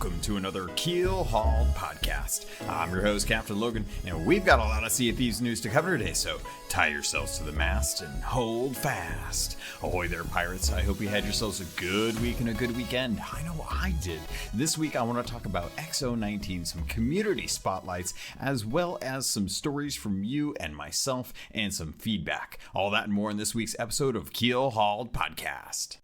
Welcome to another Keelhauled podcast. I'm your host, Captain Logan, and we've got a lot of Sea of Thieves news to cover today, so tie yourselves to the mast and hold fast. Ahoy there, pirates. I hope you had yourselves a good week and a good weekend. I know I did. This week, I want to talk about XO19, some community spotlights, as well as some stories from you and myself, and some feedback. All that and more in this week's episode of Keelhauled Podcast.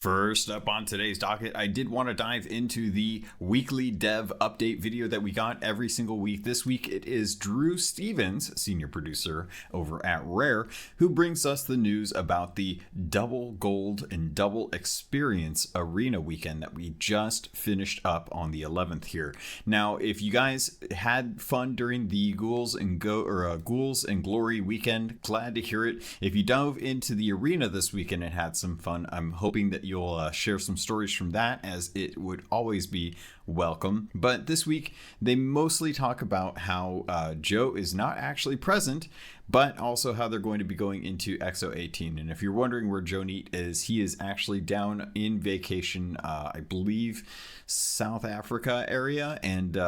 First up on today's docket, I did want to dive into the weekly dev update video that we got every single week. This week it is Drew Stevens, senior producer over at Rare, who brings us the news about the double gold and double experience arena weekend that we just finished up on the 11th here. Now, if you guys had fun during the Ghouls and Glory weekend, glad to hear it. If you dove into the arena this weekend and had some fun, I'm hoping that you'll share some stories from that, as it would always be welcome. But this week they mostly talk about how Joe is not actually present, but also how they're going to be going into XO18. And if you're wondering where Joe Neat is, he is actually down in vacation, I believe South Africa area. And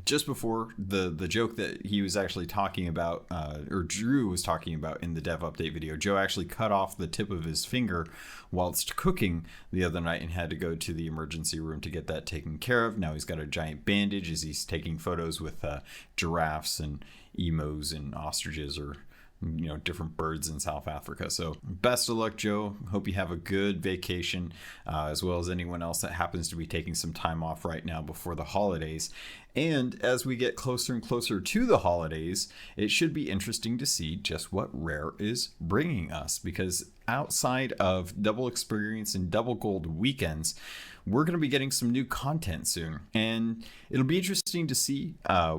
just before the joke that he was actually talking about, or Drew was talking about in the dev update video, Joe actually cut off the tip of his finger whilst cooking the other night and had to go to the emergency room to get that taken care of. Now he's got a giant bandage as he's taking photos with giraffes and emos and ostriches, or different birds in South Africa. So best of luck, Joe. Hope you have a good vacation, as well as anyone else that happens to be taking some time off right now before the holidays. And as we get closer and closer to the holidays, it should be interesting to see just what Rare is bringing us, because outside of double experience and double gold weekends, we're going to be getting some new content soon, and it'll be interesting to see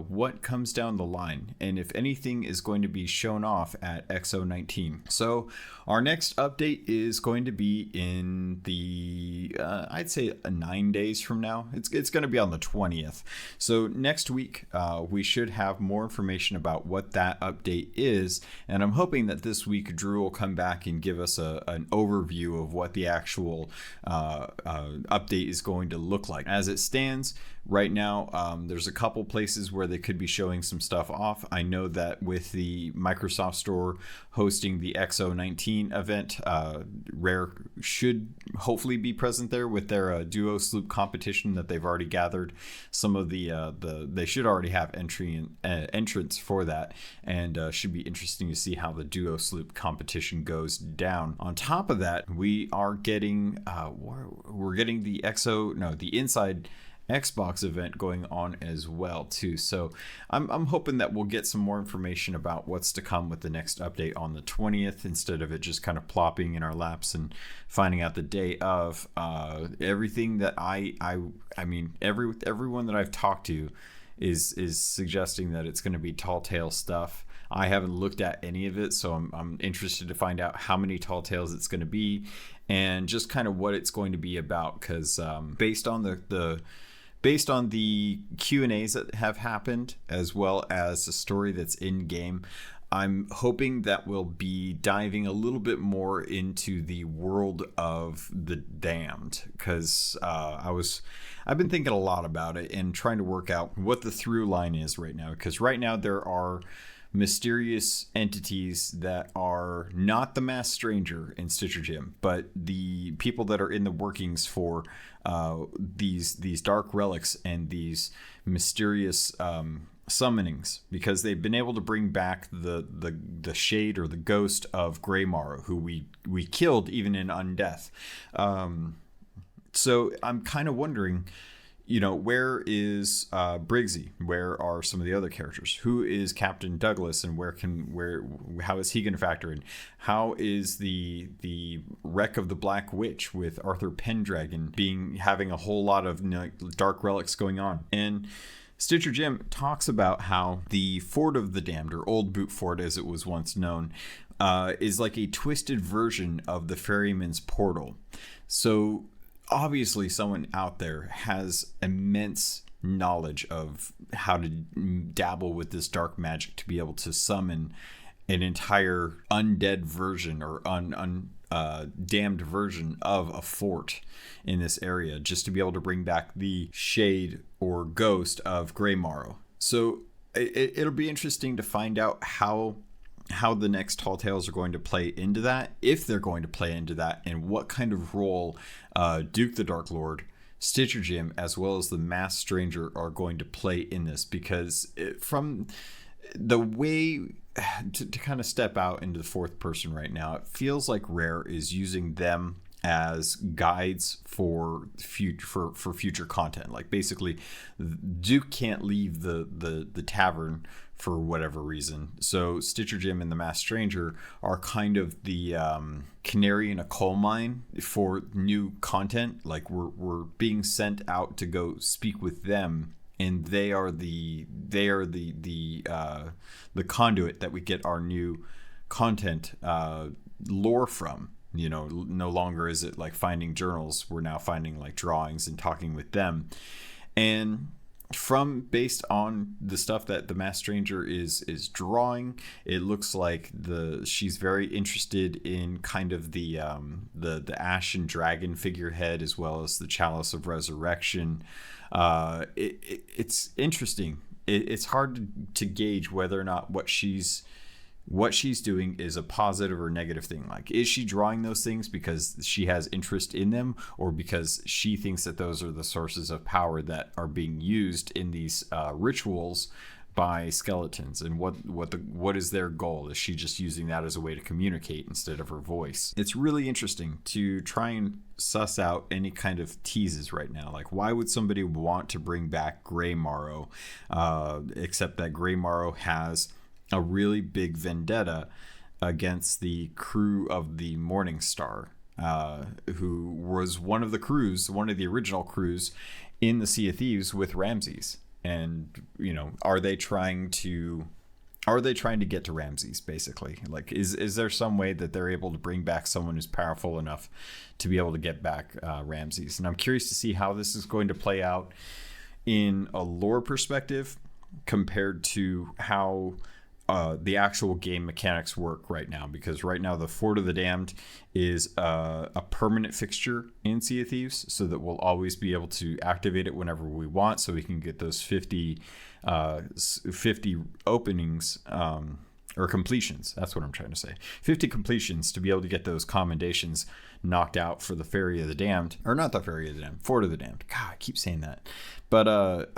what comes down the line and if anything is going to be shown off at XO19. So our next update is going to be in the I'd say 9 days from now. It's going to be on the 20th. So next week we should have more information about what that update is, and I'm hoping that this week Drew will come back and give us an overview of what the actual update is going to look like. As it stands right now, there's a couple places where they could be showing some stuff off. I know that with the Microsoft Store hosting the XO19 event, Rare should hopefully be present there with their duo sloop competition that they've already gathered. Some of they should already have entrance for that, and should be interesting to see how the duo sloop competition goes down. On top of that, we are getting the Inside Xbox event going on as well too. So I'm hoping that we'll get some more information about what's to come with the next update on the 20th, instead of it just kind of plopping in our laps and finding out the day of. Everything that everyone that I've talked to is suggesting that it's going to be Tall Tale stuff. I haven't looked at any of it, so I'm interested to find out how many Tall Tales it's going to be and just kind of what it's going to be about, because based on the Q&As that have happened, as well as the story that's in game, I'm hoping that we'll be diving a little bit more into the world of the damned, because I've been thinking a lot about it and trying to work out what the through line is right now, because right now there are mysterious entities that are not the masked stranger in Stitcher Gym, but the people that are in the workings for these dark relics and these mysterious summonings, because they've been able to bring back the shade or the ghost of Greymar, who we killed even in Undeath. So I'm kind of wondering, where is Briggsy? Where are some of the other characters? Who is Captain Douglas, and how is he going to factor in? How is the wreck of the Black Witch with Arthur Pendragon having a whole lot of dark relics going on? And Stitcher Jim talks about how the Fort of the Damned, or Old Boot Fort as it was once known, is like a twisted version of the Ferryman's Portal. So obviously someone out there has immense knowledge of how to dabble with this dark magic to be able to summon an entire undead version or damned version of a fort in this area, just to be able to bring back the shade or ghost of Grey Morrow. So it'll be interesting to find out how the next Tall Tales are going to play into that, if they're going to play into that, and what kind of role Duke the Dark Lord, Stitcher Jim, as well as the Masked Stranger are going to play in this. Because from the way to kind of step out into the fourth person right now, it feels like Rare is using them as guides for future content. Like, basically, Duke can't leave the tavern for whatever reason, so Stitcher Jim and the Masked Stranger are kind of the canary in a coal mine for new content. Like, we're being sent out to go speak with them, and they are the conduit that we get our new content lore from. You know, no longer is it like finding journals. We're now finding like drawings and talking with them. And based on the stuff that the Masked Stranger is drawing, it looks like she's very interested in kind of the Ashen Dragon figurehead, as well as the Chalice of Resurrection. It's interesting. It's hard to gauge whether or not what she's doing is a positive or negative thing. Like, is she drawing those things because she has interest in them, or because she thinks that those are the sources of power that are being used in these rituals by skeletons? And what is their goal? Is she just using that as a way to communicate instead of her voice? It's really interesting to try and suss out any kind of teases right now. Like, why would somebody want to bring back Grey Morrow, except that Grey Morrow has a really big vendetta against the crew of the Morning Star, who was one of the original crews in the Sea of Thieves with Ramses. And, you know, are they trying to get to Ramses, basically? Like, is there some way that they're able to bring back someone who's powerful enough to be able to get back Ramses? And I'm curious to see how this is going to play out in a lore perspective compared to how the actual game mechanics work right now. Because right now the Fort of the Damned is a permanent fixture in Sea of Thieves, so that we'll always be able to activate it whenever we want, so we can get those 50 openings or completions. That's what I'm trying to say. 50 completions to be able to get those commendations knocked out for the Ferry of the Damned, or not the Ferry of the Damned, Fort of the Damned. God, I keep saying that. But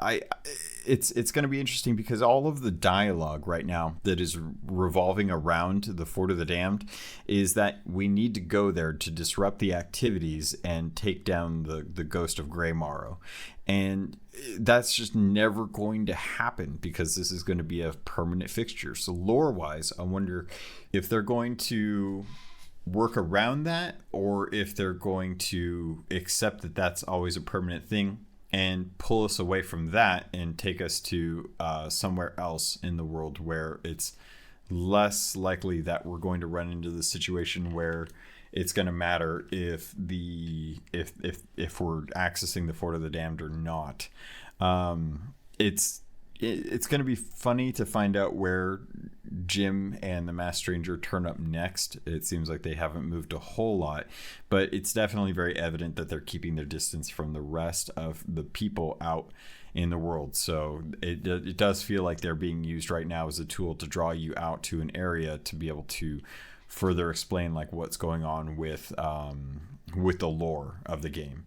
it's going to be interesting, because all of the dialogue right now that is revolving around the Fort of the Damned is that we need to go there to disrupt the activities and take down the ghost of Grey Morrow. And that's just never going to happen, because this is going to be a permanent fixture. So lore-wise, I wonder if they're going to work around that, or if they're going to accept that that's always a permanent thing and pull us away from that and take us to somewhere else in the world, where it's less likely that we're going to run into the situation where it's going to matter if we're accessing the Fort of the Damned or not. It's going to be funny to find out where Jim and the Masked Stranger turn up next. It seems like they haven't moved a whole lot, but it's definitely very evident that they're keeping their distance from the rest of the people out in the world. So it does feel like they're being used right now as a tool to draw you out to an area to be able to further explain like what's going on with the lore of the game.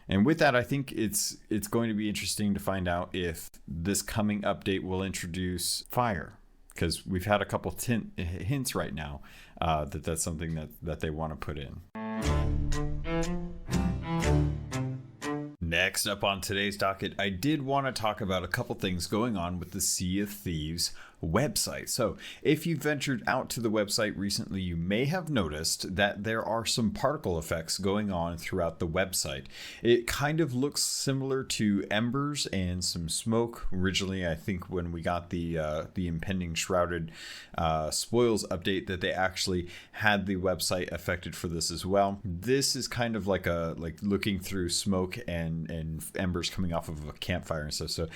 And with that, I think it's going to be interesting to find out if this coming update will introduce fire, because we've had a couple hints right now that's something that they want to put in. Next up on today's docket, I did want to talk about a couple things going on with the Sea of Thieves website. So if you ventured out to the website recently, you may have noticed that there are some particle effects going on throughout the website. It kind of looks similar to embers and some smoke. Originally, I think when we got the impending Shrouded Spoils update, that they actually had the website affected for this as well. This is kind of like looking through smoke and embers coming off of a campfire and stuff. So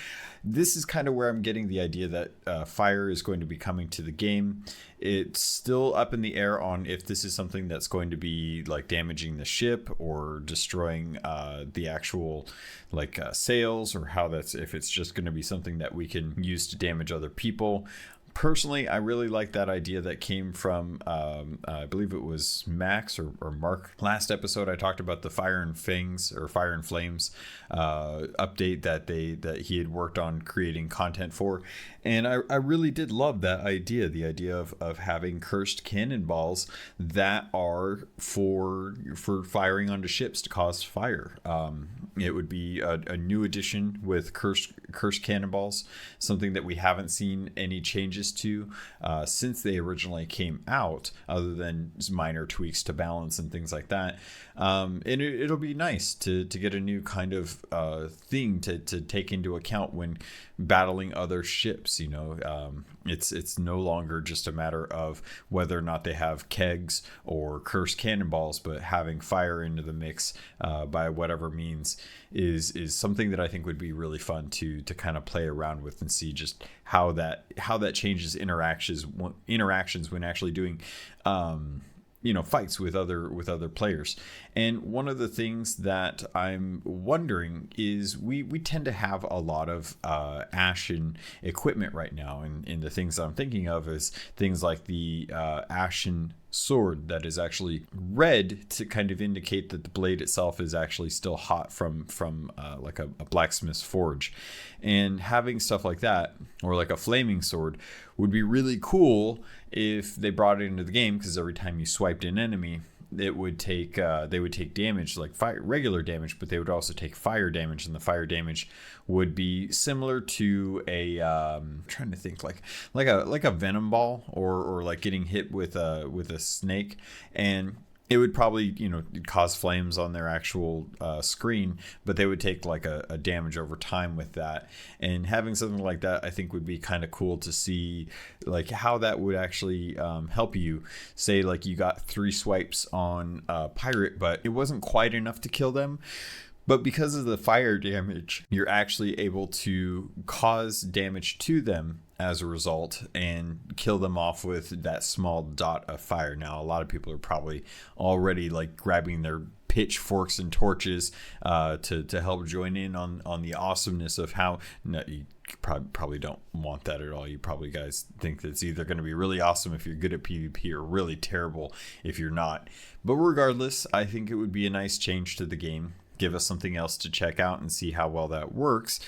this is kind of where I'm getting the idea that fire fire is going to be coming to the game. It's still up in the air on if this is something that's going to be like damaging the ship or destroying the actual sails, or how that's, if it's just going to be something that we can use to damage other people. Personally, I really like that idea that came from, I believe it was Max or Mark. Last episode, I talked about the Fire and Fangs or Fire and Flames update that he had worked on creating content for. And I really did love that idea, the idea of having cursed cannonballs that are for firing onto ships to cause fire. It would be a new addition with cursed cannonballs, something that we haven't seen any changes to since they originally came out, other than minor tweaks to balance and things like that. And it'll be nice to get a new kind of thing to take into account when battling other ships. It's no longer just a matter of whether or not they have kegs or cursed cannonballs, but having fire into the mix by whatever means is something that I think would be really fun to kind of play around with and see just how that changes interactions when actually doing fights with other players. And one of the things that I'm wondering is we tend to have a lot of ashen equipment right now, and the things that I'm thinking of is things like the ashen sword that is actually red to kind of indicate that the blade itself is actually still hot from like a blacksmith's forge. And having stuff like that, or like a flaming sword, would be really cool if they brought it into the game, because every time you swiped an enemy, it would take they would take damage, like regular damage, but they would also take fire damage, and the fire damage would be similar to a I'm trying to think like a venom ball, or like getting hit with a snake, and it would probably cause flames on their actual screen, but they would take like a damage over time with that. And having something like that, I think, would be kind of cool to see, like how that would actually help you. Say like you got 3 swipes on a pirate, but it wasn't quite enough to kill them. But because of the fire damage, you're actually able to cause damage to them as a result and kill them off with that small dot of fire. Now, a lot of people are probably already like grabbing their pitchforks and torches to help join in on the awesomeness of how... No, you probably don't want that at all. You probably guys think that it's either going to be really awesome if you're good at PvP or really terrible if you're not. But regardless, I think it would be a nice change to the game. Give us something else to check out and see how well that works.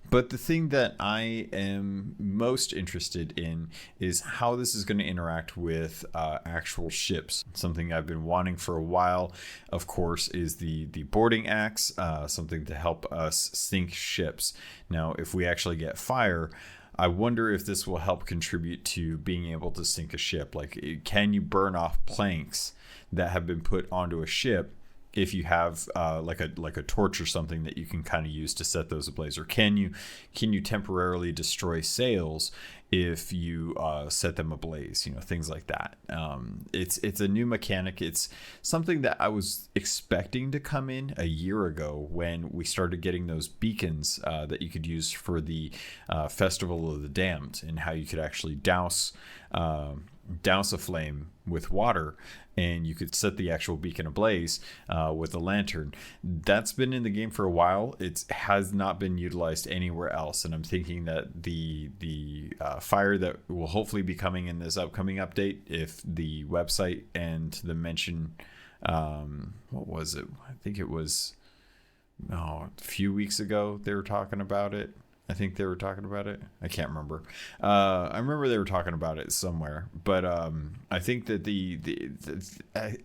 But the thing that I am most interested in is how this is going to interact with actual ships. Something I've been wanting for a while, of course, is the boarding axe, something to help us sink ships. Now, if we actually get fire, I wonder if this will help contribute to being able to sink a ship. Like, can you burn off planks that have been put onto a ship if you have like a torch or something that you can kind of use to set those ablaze? Or can you temporarily destroy sails if you set them ablaze? Things like that. It's a new mechanic. It's something that I was expecting to come in a year ago when we started getting those beacons that you could use for the Festival of the Damned, and how you could actually douse a flame with water, and you could set the actual beacon ablaze with a lantern. That's been in the game for a while. It has not been utilized anywhere else, and I'm thinking that the fire that will hopefully be coming in this upcoming update, if the website and the mention, what was it? I think it was a few weeks ago they were talking about it. I think they were talking about it. I can't remember. I remember they were talking about it somewhere, but I think that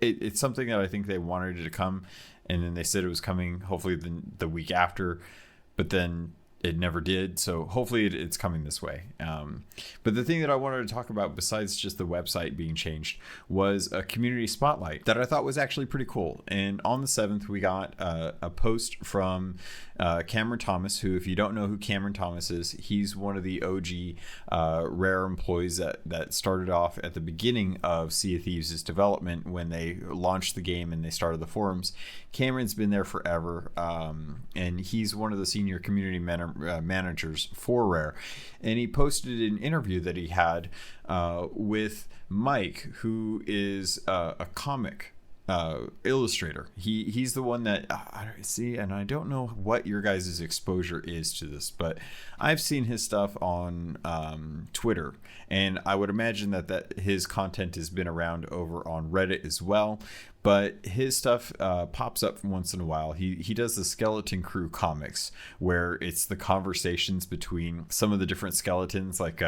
it's something that I think they wanted it to come, and then they said it was coming hopefully the week after, but then it never did. So hopefully it's coming this way. But the thing that I wanted to talk about, besides just the website being changed, was a community spotlight that I thought was actually pretty cool. And on the 7th, we got a post from Cameron Thomas, who, if you don't know who Cameron Thomas is, he's one of the OG Rare employees that started off at the beginning of Sea of Thieves' development when they launched the game and they started the forums. Cameron's been there forever, and he's one of the senior community managers for Rare, and he posted an interview that he had with Mike, who is a comic illustrator. He's the one that see, and I don't know what your guys' exposure is to this, but I've seen his stuff on Twitter, and I would imagine that his content has been around over on Reddit as well. But his stuff pops up from once in a while. He does the Skeleton Crew comics, where it's the conversations between some of the different skeletons. Like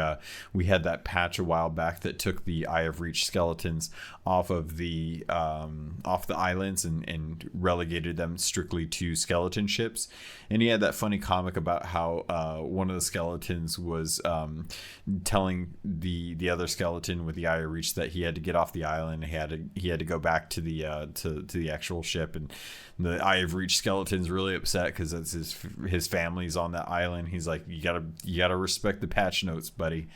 we had that patch a while back that took the Eye of Reach skeletons off the islands and relegated them strictly to skeleton ships. And he had that funny comic about how one of the skeletons was telling the other skeleton with the Eye of Reach that he had to get off the island. He had to go back to the to the actual ship, and the Eye of Reach skeleton's really upset because it's his family's on that island. He's like, you gotta respect the patch notes, buddy.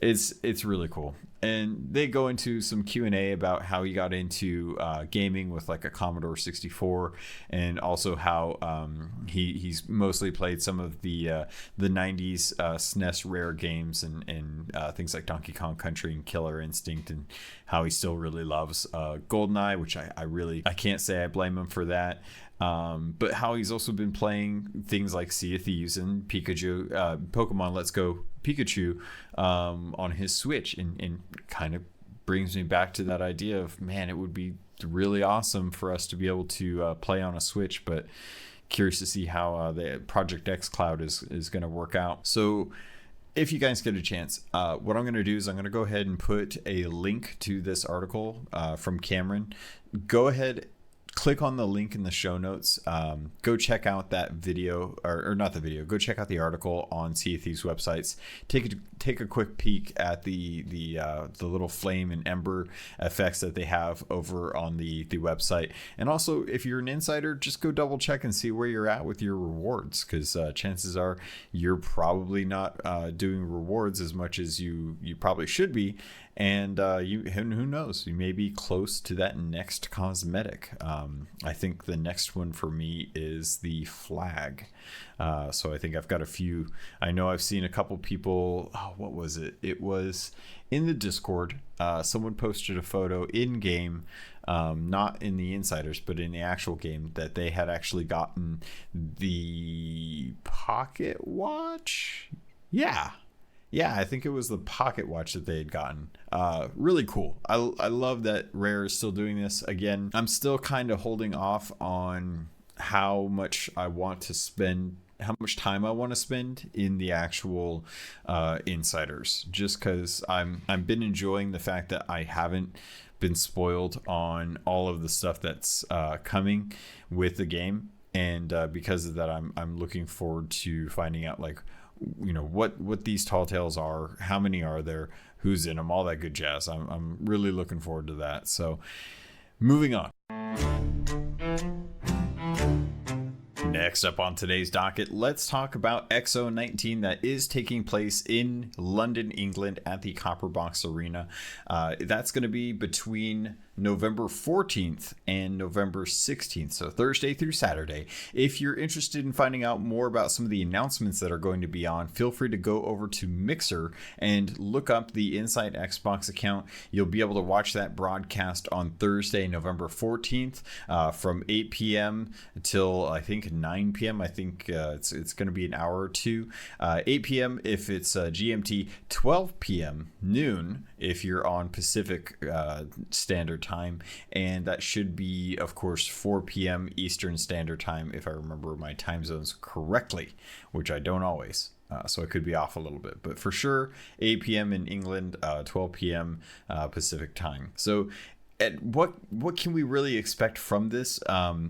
It's really cool. And they go into some Q&A about how he got into gaming with like a Commodore 64, and also how he's mostly played some of the 90s SNES Rare games and things like Donkey Kong Country and Killer Instinct, and how he still really loves GoldenEye, which I can't say I blame him for that. But how he's also been playing things like Sea of Thieves and Pokemon Let's Go Pikachu on his Switch, and kind of brings me back to that idea of, man, it would be really awesome for us to be able to play on a Switch, but curious to see how the Project X Cloud is going to work out. So if you guys get a chance, what I'm going to do is I'm going to go ahead and put a link to this article from Cameron. Go ahead, click on the link in the show notes. Go check out that video, or not the video. Go check out the article on Sea of Thieves websites. Take a quick peek at the little flame and ember effects that they have over on the website. And also, if you're an insider, just go double check and see where you're at with your rewards, because chances are you're probably not doing rewards as much as you probably should be. And who knows, you may be close to that next cosmetic. I think the next one for me is the flag. So I think I've got a few. I know I've seen a couple people. Oh, what was it? It was in the Discord. Someone posted a photo in game, not in the insiders, but in the actual game, that they had actually gotten the pocket watch. Yeah, I think it was the pocket watch that they had gotten. Really cool. I love that Rare is still doing this. Again, I'm still kind of holding off on how much time I want to spend in the actual insiders, just because I've been enjoying the fact that I haven't been spoiled on all of the stuff that's coming with the game, and because of that, I'm looking forward to finding out, like, you know, what these tall tales are, how many are there, who's in them, all that good jazz. I'm really looking forward to that. So moving on. Next up on today's docket, let's talk about XO19 that is taking place in London, England at the Copperbox Arena. That's going to be between November 14th and November 16th, so Thursday through Saturday. If you're interested in finding out more about some of the announcements that are going to be on, feel free to go over to Mixer and look up the Inside Xbox account. You'll be able to watch that broadcast on Thursday, November 14th from 8 p.m. till I think 9 p.m. I think it's going to be an hour or two. 8 p.m. if it's GMT, 12 p.m. noon if you're on Pacific Standard Time, and that should be, of course, 4 p.m. Eastern Standard Time if I remember my time zones correctly, which I don't always. So it could be off a little bit, but for sure 8 p.m. in England, 12 p.m. Pacific time. So what can we really expect from this?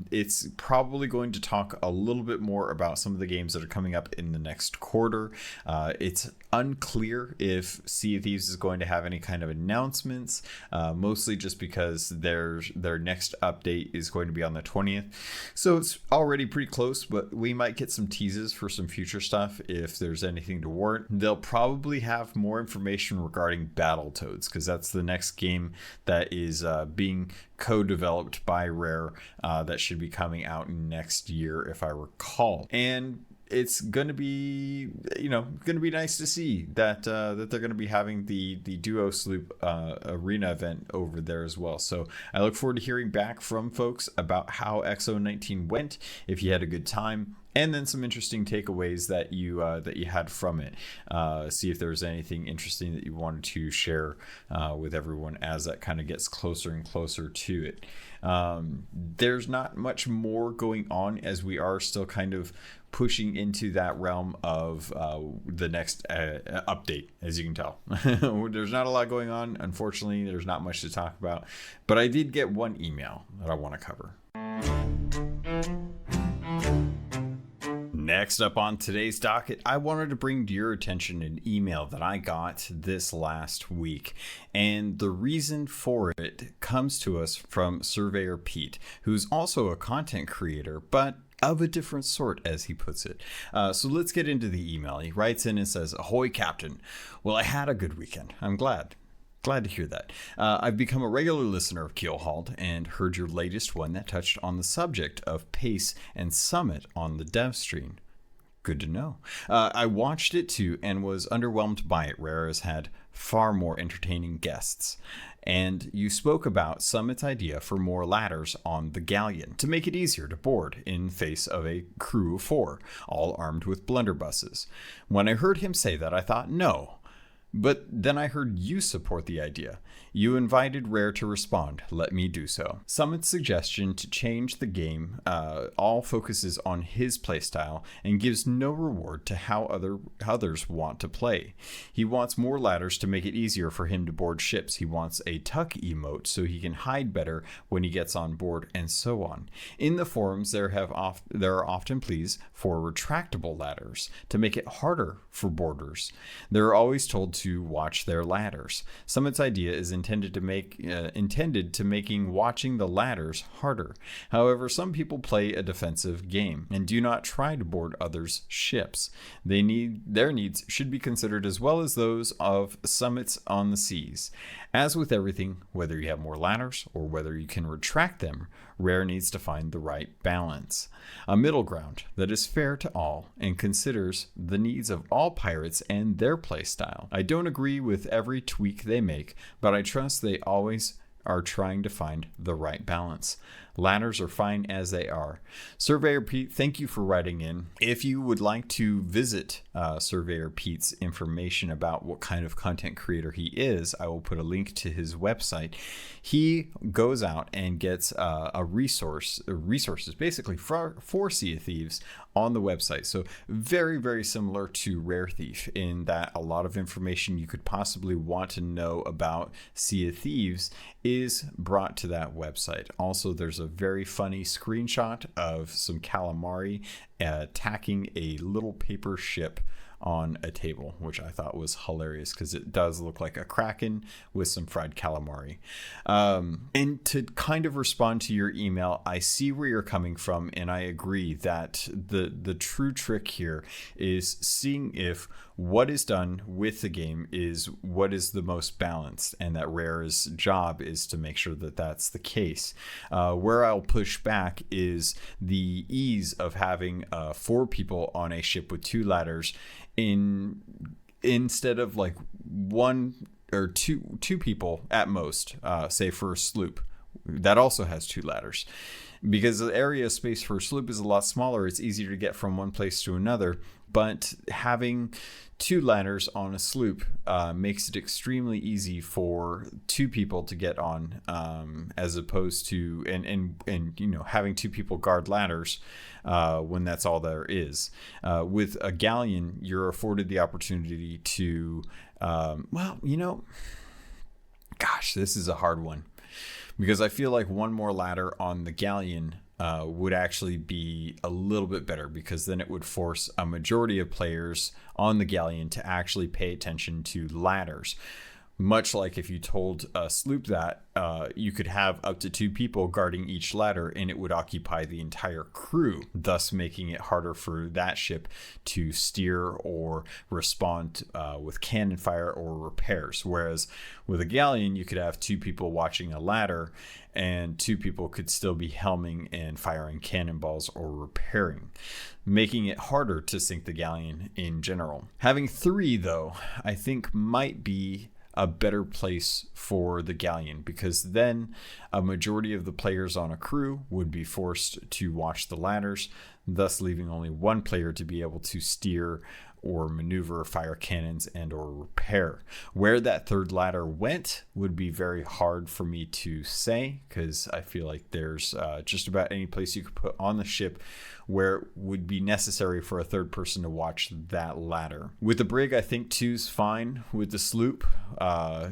It's probably going to talk a little bit more about some of the games that are coming up in the next quarter. It's unclear if Sea of Thieves is going to have any kind of announcements, mostly just because their next update is going to be on the 20th. So it's already pretty close, but we might get some teases for some future stuff if there's anything to warrant. They'll probably have more information regarding Battletoads, because that's the next game that is being co-developed by Rare, that should be coming out next year if I recall. And it's going to be, going to be nice to see that that they're going to be having the duo sloop arena event over there as well. So I look forward to hearing back from folks about how XO19 went, if you had a good time, and then some interesting takeaways that you had from it. See if there was anything interesting that you wanted to share with everyone as that kind of gets closer and closer to it. There's not much more going on, as we are still kind of pushing into that realm of the next update, as you can tell. There's not a lot going on. Unfortunately, there's not much to talk about, but I did get one email that I want to cover. Next up on today's docket, I wanted to bring to your attention an email that I got this last week. And the reason for it comes to us from Surveyor Pete, who's also a content creator, but of a different sort, as he puts it. So let's get into the email. He writes in and says, "Ahoy, Captain. Well, I had a good weekend. I'm glad to hear that. I've become a regular listener of Keelhauled and heard your latest one that touched on the subject of pace and summit on the dev stream. Good to know. I watched it too and was underwhelmed by it. Rare has had far more entertaining guests. And you spoke about Summit's idea for more ladders on the galleon to make it easier to board in face of a crew of 4, all armed with blunderbusses. When I heard him say that, I thought, no. But then I heard you support the idea. You invited Rare to respond. Let me do so. Summit's suggestion to change the game all focuses on his playstyle and gives no reward to how others want to play. He wants more ladders to make it easier for him to board ships. He wants a tuck emote so he can hide better when he gets on board, and so on. In the forums, there are often pleas for retractable ladders to make it harder for boarders. They're always told to watch their ladders. Summit's idea is intended to making watching the ladders harder. However, some people play a defensive game and do not try to board others' ships. Their needs should be considered as well as those of Summits on the seas. As with everything, whether you have more ladders or whether you can retract them, Rare needs to find the right balance. A middle ground that is fair to all and considers the needs of all pirates and their playstyle. I don't agree with every tweak they make, but I trust they always are trying to find the right balance. Ladders are fine as they are. Surveyor Pete, thank you for writing in. If you would like to visit Surveyor Pete's information about what kind of content creator he is, I will put a link to his website. He goes out and gets resources basically for Sea of Thieves on the website. So very, very similar to Rare Thief in that a lot of information you could possibly want to know about Sea of Thieves is brought to that website. Also, there's a very funny screenshot of some calamari attacking a little paper ship on a table, which I thought was hilarious because it does look like a kraken with some fried calamari. And to kind of respond to your email, I see where you're coming from, and I agree that the true trick here is seeing if what is done with the game is what is the most balanced, and that Rare's job is to make sure that that's the case. Where I'll push back is the ease of having 4 people on a ship with 2 ladders instead of like 1 or 2 people at most, say for a sloop that also has 2 ladders. Because the area of space for a sloop is a lot smaller, it's easier to get from one place to another. But having 2 ladders on a sloop makes it extremely easy for 2 people to get on, as opposed to and having 2 people guard ladders when that's all there is. With a galleon, you're afforded the opportunity to this is a hard one, because I feel like 1 more ladder on the galleon would actually be a little bit better, because then it would force a majority of players on the galleon to actually pay attention to ladders. much like if you told a sloop that you could have up to 2 people guarding each ladder and it would occupy the entire crew, thus making it harder for that ship to steer or respond with cannon fire or repairs. Whereas with a galleon, you could have 2 people watching a ladder and 2 people could still be helming and firing cannonballs or repairing, making it harder to sink the galleon in general. Having 3, though, I think might be a better place for the galleon, because then a majority of the players on a crew would be forced to watch the ladders, thus leaving only 1 player to be able to steer or maneuver, fire cannons, and or repair. Where that 3rd ladder went would be very hard for me to say, because I feel like there's just about any place you could put on the ship where it would be necessary for a 3rd person to watch that ladder. With the brig, I think 2's fine. With the sloop,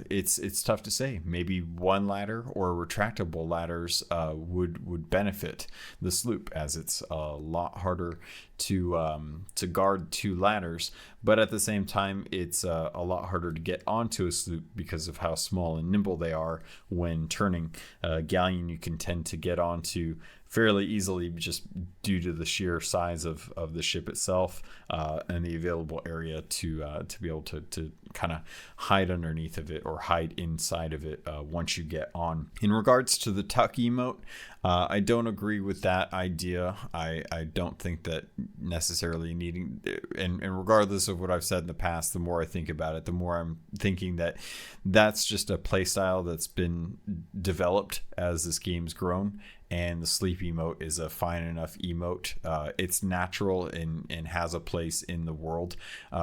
it's tough to say. Maybe 1 ladder or retractable ladders would benefit the sloop, as it's a lot harder to guard 2 ladders, but at the same time it's a lot harder to get onto a sloop because of how small and nimble they are when turning. Galleon you can tend to get onto fairly easily just due to the sheer size of the ship itself and the available area to be able to kind of hide underneath of it or hide inside of it once you get on. In regards to the tuck emote, I don't agree with that idea. I don't think that necessarily needing, and regardless of what I've said in the past, the more I think about it, the more I'm thinking that that's just a play style that's been developed as this game's grown, and the sleep emote is a fine enough emote. It's natural and has a place in the world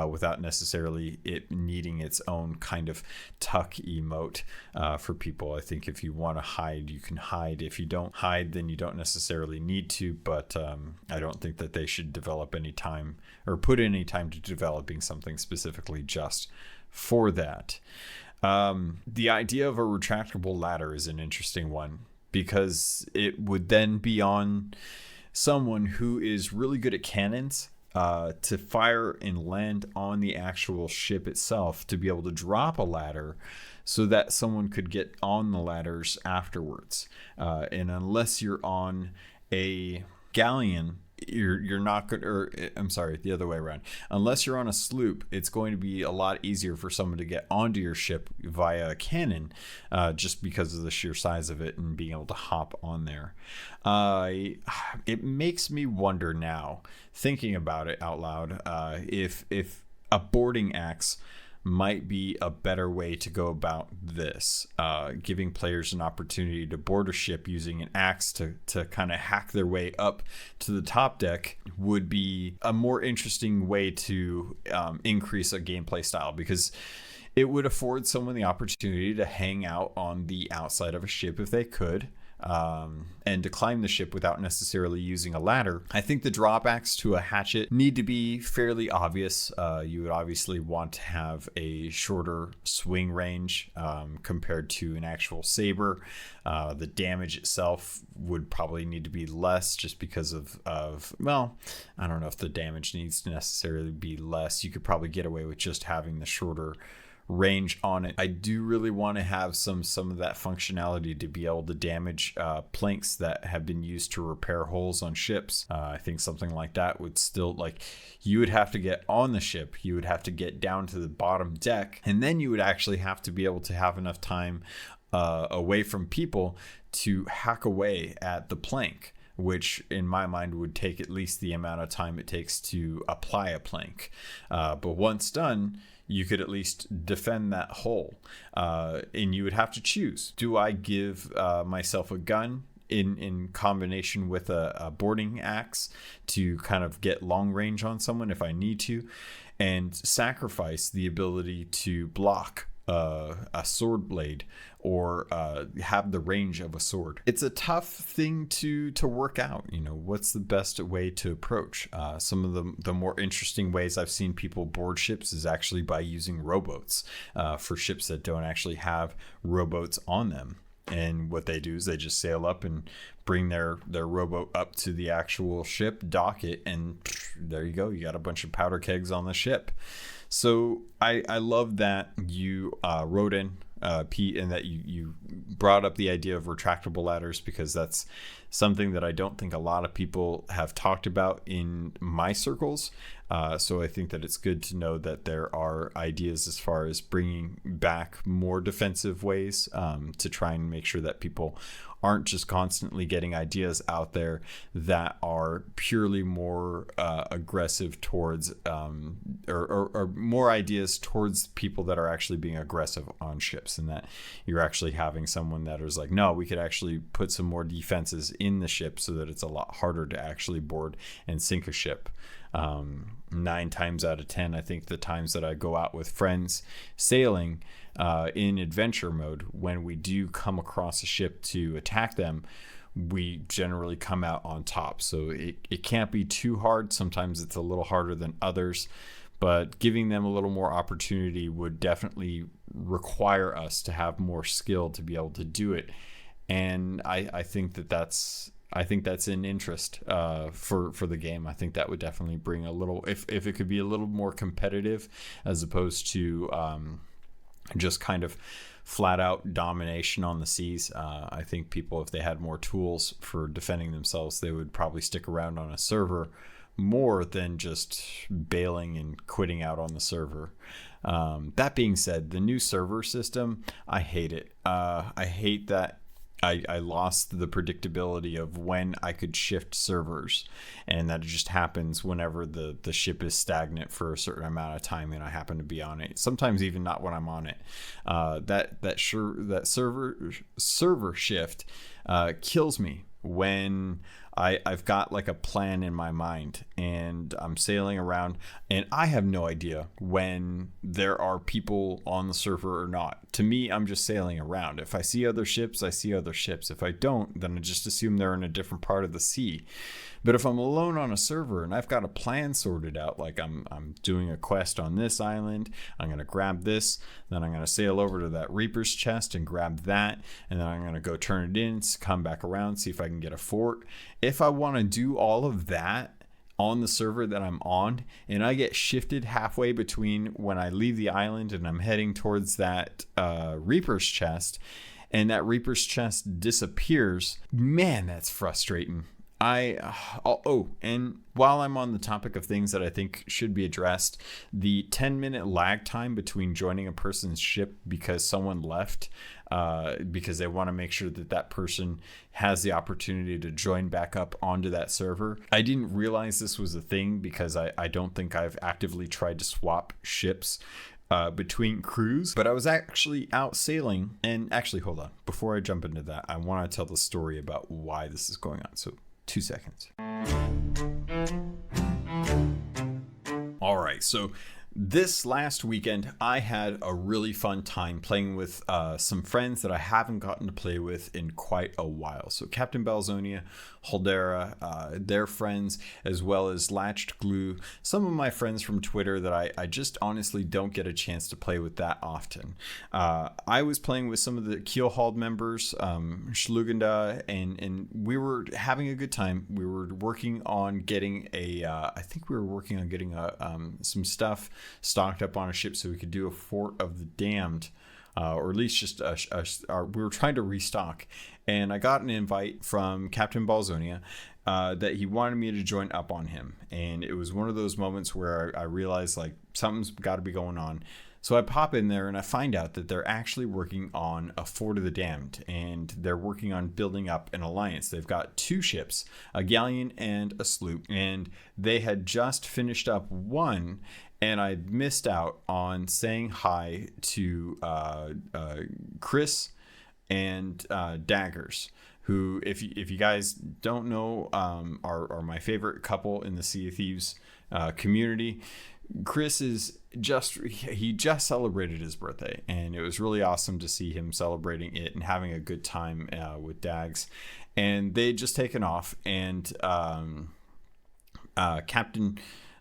without necessarily it needing its own kind of tuck emote for people. I think if you want to hide, you can hide. If you don't hide, then you don't necessarily need to, but I don't think that they should develop any time or put any time to developing something specifically just for that. The idea of a retractable ladder is an interesting one, because it would then be on someone who is really good at cannons to fire and land on the actual ship itself, to be able to drop a ladder so that someone could get on the ladders afterwards. And unless you're on a galleon, you're not good, or I'm sorry, the other way around. Unless you're on a sloop, it's going to be a lot easier for someone to get onto your ship via a cannon, just because of the sheer size of it and being able to hop on there. It makes me wonder now, thinking about it out loud, if a boarding axe might be a better way to go about this, giving players an opportunity to board a ship using an axe to kind of hack their way up to the top deck would be a more interesting way to increase a gameplay style, because it would afford someone the opportunity to hang out on the outside of a ship if they could, and to climb the ship without necessarily using a ladder. I think the drawbacks to a hatchet need to be fairly obvious. You would obviously want to have a shorter swing range compared to an actual saber. The damage itself would probably need to be less, just because of well, I don't know if the damage needs to necessarily be less. You could probably get away with just having the shorter range on it. I do really want to have some of that functionality to be able to damage planks that have been used to repair holes on ships. I think something like that would still, like, you would have to get on the ship, you would have to get down to the bottom deck, and then you would actually have to be able to have enough time away from people to hack away at the plank, which in my mind would take at least the amount of time it takes to apply a plank. But once done, you could at least defend that hole. And you would have to choose. Do I give myself a gun in combination with a boarding axe to kind of get long range on someone if I need to, and sacrifice the ability to block a sword blade or have the range of a sword? It's a tough thing to work out. You know, what's the best way to approach? Some of the more interesting ways I've seen people board ships is actually by using rowboats for ships that don't actually have rowboats on them. And what they do is they just sail up and bring their rowboat up to the actual ship, dock it, and there you go. You got a bunch of powder kegs on the ship. So I love that you wrote in, Pete, and that you brought up the idea of retractable ladders, because that's something that I don't think a lot of people have talked about in my circles. So I think that it's good to know that there are ideas as far as bringing back more defensive ways to try and make sure that people aren't just constantly getting ideas out there that are purely more aggressive towards or more ideas towards people that are actually being aggressive on ships, and that you're actually having someone that is like, no, we could actually put some more defenses in the ship so that it's a lot harder to actually board and sink a ship. 9 times out of 10, I think the times that I go out with friends sailing in adventure mode, when we do come across a ship to attack them, we generally come out on top. So it can't be too hard. Sometimes it's a little harder than others, but giving them a little more opportunity would definitely require us to have more skill to be able to do it. And I think that's an interest for the game. I think that would definitely bring a little, if it could be a little more competitive as opposed to just kind of flat out domination on the seas. I think people, if they had more tools for defending themselves, they would probably stick around on a server more than just bailing and quitting out on the server. That being said, the new server system, I hate it. I hate that I lost the predictability of when I could shift servers, and that just happens whenever the ship is stagnant for a certain amount of time and I happen to be on it. Sometimes even not when I'm on it. That server shift kills me when I've got like a plan in my mind and I'm sailing around and I have no idea when there are people on the server or not. To me, I'm just sailing around. If I see other ships, I see other ships. If I don't, then I just assume they're in a different part of the sea. But if I'm alone on a server and I've got a plan sorted out, like I'm doing a quest on this island, I'm going to grab this, then I'm going to sail over to that Reaper's chest and grab that, and then I'm going to go turn it in, come back around, see if I can get a fort. If I want to do all of that on the server that I'm on, and I get shifted halfway between when I leave the island and I'm heading towards that Reaper's chest, and that Reaper's chest disappears, man, that's frustrating. And while I'm on the topic of things that I think should be addressed, the 10-minute lag time between joining a person's ship because someone left, because they want to make sure that that person has the opportunity to join back up onto that server. I didn't realize this was a thing because I don't think I've actively tried to swap ships between crews, but I was actually out sailing. And actually, hold on, before I jump into that, I want to tell the story about why this is going on. So 2 seconds. All right, so this last weekend, I had a really fun time playing with some friends that I haven't gotten to play with in quite a while. So Captain Balzonia, Holdera, their friends, as well as Latched Glue, some of my friends from Twitter that I just honestly don't get a chance to play with that often. I was playing with some of the Keelhauled members, Logun, and we were having a good time. We were working on getting some stuff stocked up on a ship so we could do a Fort of the Damned, or at least just we were trying to restock. And I got an invite from Captain Balzonia that he wanted me to join up on him. And it was one of those moments where I realized like something's got to be going on. So I pop in there and I find out that they're actually working on a Fort of the Damned, and they're working on building up an alliance. They've got 2 ships, a galleon and a sloop, and they had just finished up one, and I missed out on saying hi to Chris and Daggers, who, if you guys don't know, are my favorite couple in the Sea of Thieves community. Chris he just celebrated his birthday, and it was really awesome to see him celebrating it and having a good time with Dags. And they had just taken off, and Captain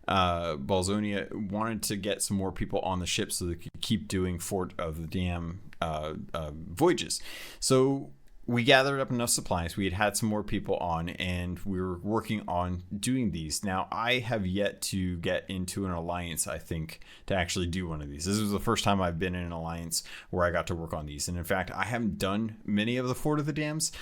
Balzonia wanted to get some more people on the ship so they could keep doing Fort of the Dam voyages. So we gathered up enough supplies. We had some more people on, and we were working on doing these. Now, I have yet to get into an alliance, I think, to actually do one of these. This was the first time I've been in an alliance where I got to work on these. And in fact, I haven't done many of the Fort of the Dams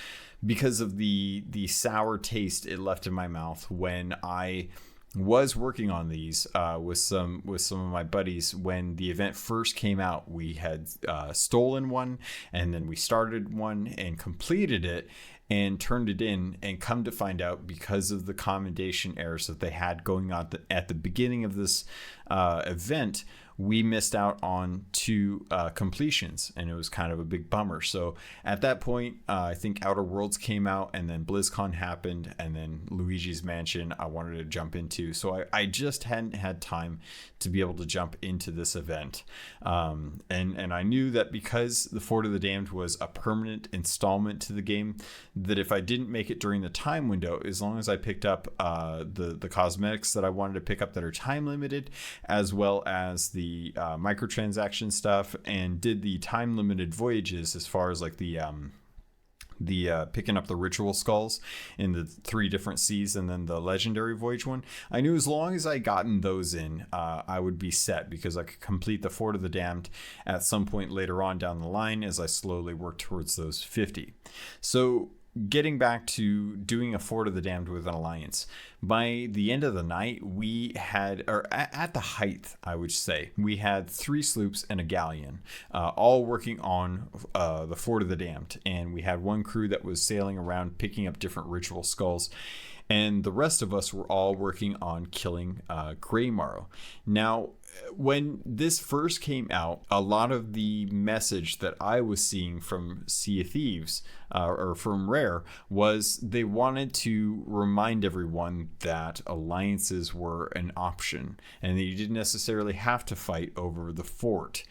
because of the sour taste it left in my mouth when I was working on these with some of my buddies. When the event first came out, we had stolen one, and then we started one and completed it and turned it in, and come to find out, because of the commendation errors that they had going on at the beginning of this event, we missed out on 2 completions, and it was kind of a big bummer. So at that point, I think Outer Worlds came out, and then BlizzCon happened, and then Luigi's Mansion I wanted to jump into. So I just hadn't had time to be able to jump into this event. And I knew that because the Fort of the Damned was a permanent installment to the game, that if I didn't make it during the time window, as long as I picked up the cosmetics that I wanted to pick up that are time limited, as well as the microtransaction stuff, and did the time limited voyages as far as like the picking up the ritual skulls in the 3 different seas, and then the legendary voyage one, I knew as long as I gotten those in, I would be set, because I could complete the Fort of the Damned at some point later on down the line as I slowly work towards those 50. So getting back to doing a Fort of the Damned with an alliance, by the end of the night, we had, or at the height, I would say, we had 3 sloops and a galleon, all working on the Fort of the Damned. And we had 1 crew that was sailing around picking up different ritual skulls. And the rest of us were all working on killing Greymarrow. Now, when this first came out, a lot of the message that I was seeing from Sea of Thieves or from Rare was they wanted to remind everyone that alliances were an option, and that you didn't necessarily have to fight over the fort.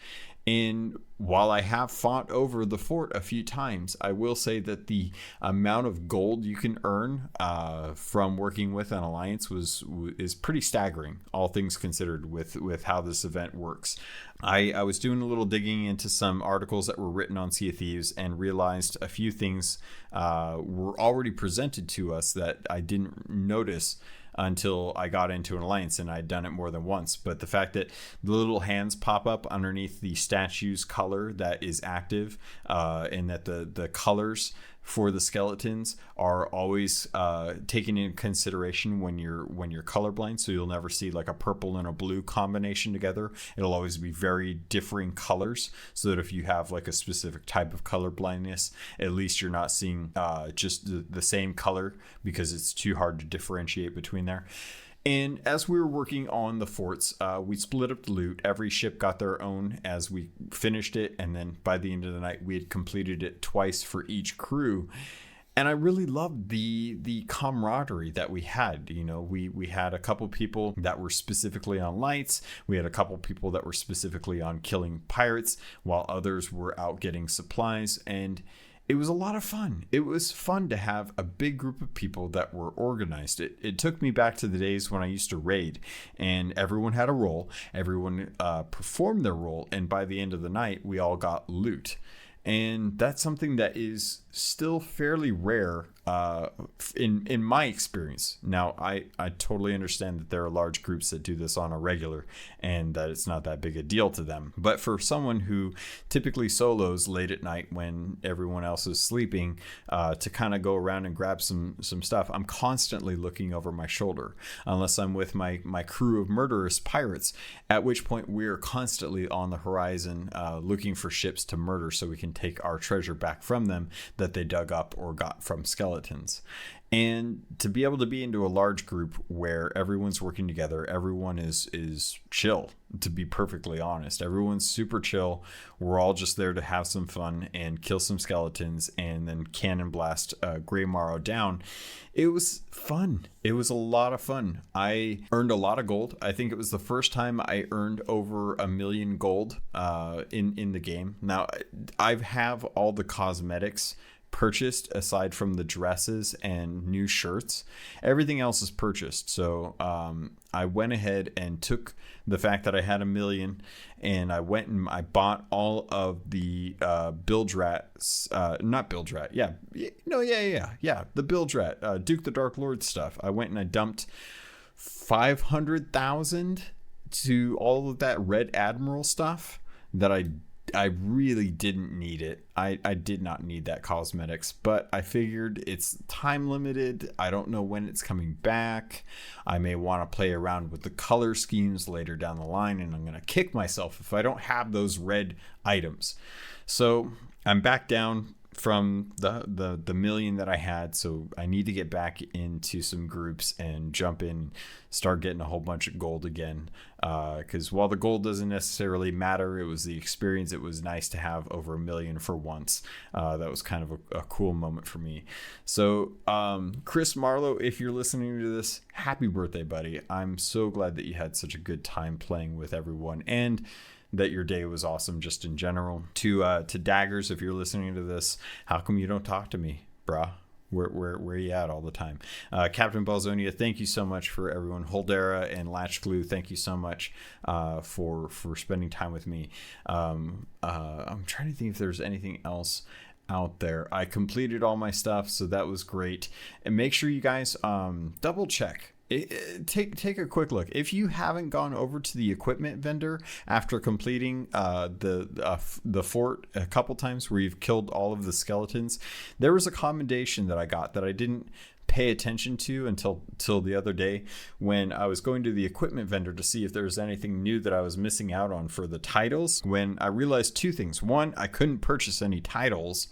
And while I have fought over the fort a few times, I will say that the amount of gold you can earn from working with an alliance is pretty staggering, all things considered, with how this event works. I was doing a little digging into some articles that were written on Sea of Thieves, and realized a few things were already presented to us that I didn't notice until I got into an alliance, and I'd done it more than once. But the fact that the little hands pop up underneath the statue's color that is active, and that the colors for the skeletons are always taken into consideration when you're colorblind, so you'll never see like a purple and a blue combination together. It'll always be very differing colors, so that if you have like a specific type of color blindness, at least you're not seeing just the same color, because it's too hard to differentiate between there. And as we were working on the forts, we split up the loot. Every ship got their own as we finished it. And then by the end of the night, we had completed it twice for each crew. And I really loved the camaraderie that we had. You know, we had a couple people that were specifically on lights. We had a couple people that were specifically on killing pirates, while others were out getting supplies. And it was a lot of fun. It was fun to have a big group of people that were organized. It took me back to the days when I used to raid, and everyone had a role. Everyone performed their role, and by the end of the night, we all got loot. And that's something that is still fairly rare in my experience. Now, I totally understand that there are large groups that do this on a regular, and that it's not that big a deal to them. But for someone who typically solos late at night when everyone else is sleeping, to kind of go around and grab some stuff, I'm constantly looking over my shoulder, unless I'm with my crew of murderous pirates, at which point we're constantly on the horizon looking for ships to murder so we can take our treasure back from them that they dug up or got from skeletons. And to be able to be into a large group where everyone's working together, everyone is chill, to be perfectly honest. Everyone's super chill. We're all just there to have some fun and kill some skeletons and then cannon blast Greymarrow down. It was fun. It was a lot of fun. I earned a lot of gold. I think it was the first time I earned over 1 million gold in the game. Now, I have all the cosmetics purchased aside from the dresses and new shirts. Everything else is purchased. So I went ahead and took the fact that I had $1 million, and I went and I bought all of the Bilge Rat, not Bilge Rat, the Bilge Rat, Duke the Dark Lord stuff. I went and I dumped 500,000 to all of that Red Admiral stuff that I really didn't need it. I did not need that cosmetics, but I figured it's time limited. I don't know when it's coming back. I may want to play around with the color schemes later down the line, and I'm going to kick myself if I don't have those red items. So I'm back down from the million that I had, so I need to get back into some groups and jump in, start getting a whole bunch of gold again, because while the gold doesn't necessarily matter, it was the experience. It was nice to have over $1 million for once. That was kind of a cool moment for me. So Chris Marlowe, if you're listening to this, happy birthday, buddy. I'm so glad that you had such a good time playing with everyone, and that your day was awesome just in general. To Daggers, if you're listening to this, how come you don't talk to me, brah? Where you at all the time? Captain Balzonia, thank you so much for everyone. Holdera and Latch Glue, thank you so much for spending time with me. I'm trying to think if there's anything else out there. I completed all my stuff, so that was great. And make sure you guys double check. Take a quick look. If you haven't gone over to the equipment vendor after completing the fort a couple times where you've killed all of the skeletons, there was a commendation that I got that I didn't pay attention to until the other day when I was going to the equipment vendor to see if there was anything new that I was missing out on for the titles. When I realized two things: one, I couldn't purchase any titles.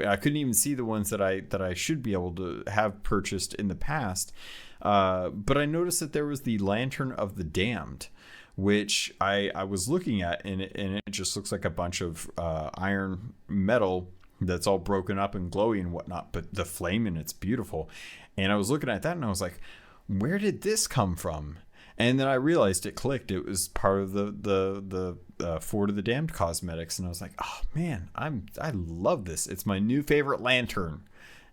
I couldn't even see the ones that I should be able to have purchased in the past. But I noticed that there was the Lantern of the Damned, which I was looking at, and it just looks like a bunch of iron metal that's all broken up and glowy and whatnot, but the flame in it's beautiful. And I was looking at that and I was like, where did this come from? And then I realized it clicked. It was part of the Fort of the Damned cosmetics, and I was like, oh man, I love this. It's my new favorite lantern.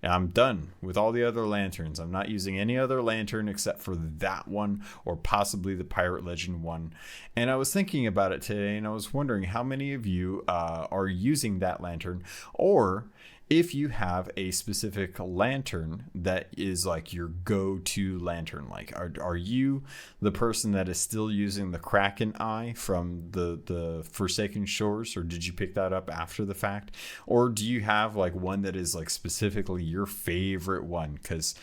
And I'm done with all the other lanterns. I'm not using any other lantern except for that one, or possibly the Pirate Legend one. And I was thinking about it today, and I was wondering how many of you are using that lantern, or if you have a specific lantern that is like your go-to lantern. Like, are you the person that is still using the Kraken Eye from the Forsaken Shores, or did you pick that up after the fact? Or do you have like one that is like specifically your favorite one? Because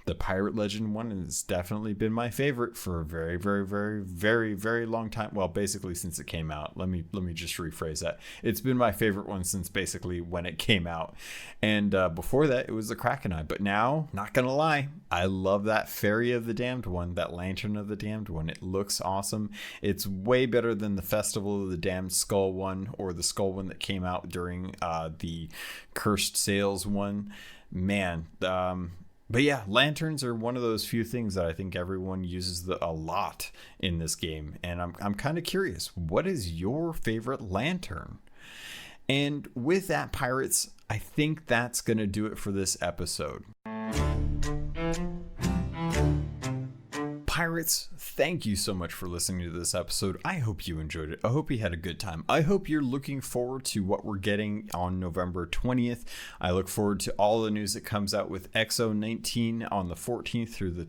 the Pirate Legend one has definitely been my favorite for a very, very, very, very, very long time. Well, basically since it came out. Let me just rephrase that. It's been my favorite one since basically when it came out. And before that, it was the Kraken Eye. But now, not gonna lie, I love that Fairy of the Damned one, that Lantern of the Damned one. It looks awesome. It's way better than the Festival of the Damned Skull one, or the Skull one that came out during the Cursed Sails one. Man, but yeah, lanterns are one of those few things that I think everyone uses a lot in this game. And I'm kind of curious, what is your favorite lantern? And with that, pirates, I think that's going to do it for this episode. Pirates, thank you so much for listening to this episode. I hope you enjoyed it. I hope you had a good time. I hope you're looking forward to what we're getting on November 20th. I look forward to all the news that comes out with XO19 on the 14th through the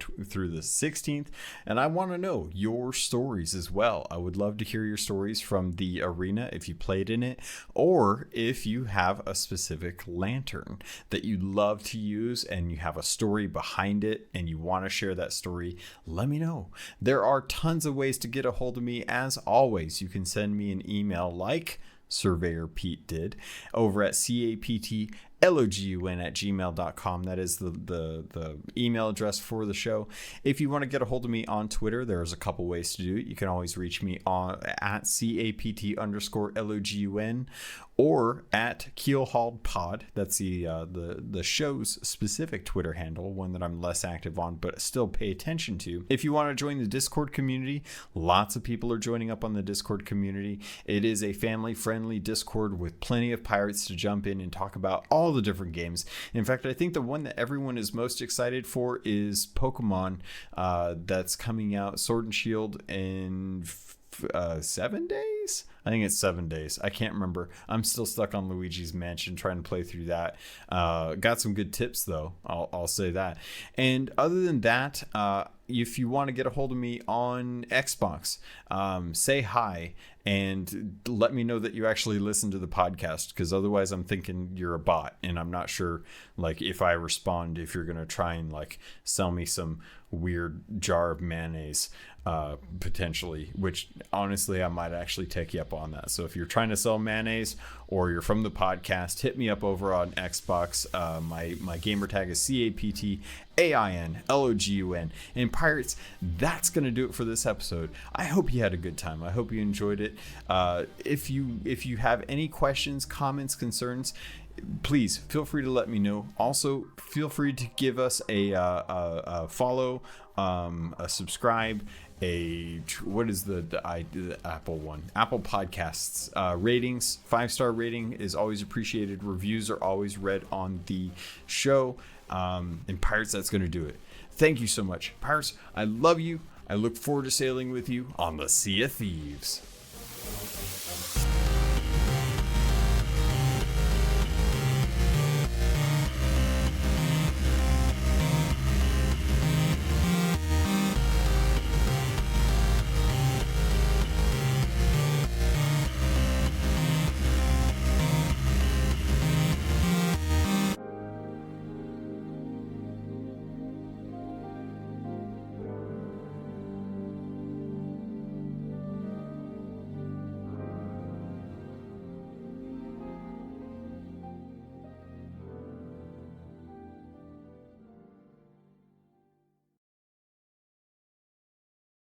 16th. And I want to know your stories as well. I would love to hear your stories from the arena if you played in it, or if you have a specific lantern that you love to use and you have a story behind it and you want to share that story. Let me know. There are tons of ways to get a hold of me. As always, you can send me an email like Surveyor Pete did over at logun@gmail.com. That is the email address for the show. If you want to get a hold of me on Twitter, there's a couple ways to do it. You can always reach me on at CAPT_LOGUN or at Keelhauled Pod. That's the show's specific Twitter handle, one that I'm less active on, but still pay attention to. If you want to join the Discord community, lots of people are joining up on the Discord community. It is a family-friendly Discord with plenty of pirates to jump in and talk about all the different games. In fact, I think the one that everyone is most excited for is Pokemon that's coming out, Sword and Shield, in 7 days. I think it's 7 days. I can't remember. I'm still stuck on Luigi's Mansion trying to play through that. Got some good tips though. I'll say that. And other than that, if you want to get a hold of me on Xbox, say hi and let me know that you actually listen to the podcast, because otherwise I'm thinking you're a bot, and I'm not sure, like, if I respond, if you're gonna try and like sell me some weird jar of mayonnaise, potentially, which honestly I might actually take you up on that. So if you're trying to sell mayonnaise or you're from the podcast, hit me up over on Xbox. My gamer tag is CAPTAINLOGUN. And pirates, that's gonna do it for this episode. I hope you had a good time. I hope you enjoyed it. If you have any questions, comments, concerns, please feel free to let me know. Also, feel free to give us a follow, a subscribe, what is the Apple one? Apple Podcasts ratings. 5-star rating is always appreciated. Reviews are always read on the show. And pirates, that's going to do it. Thank you so much, pirates. I love you. I look forward to sailing with you on the Sea of Thieves.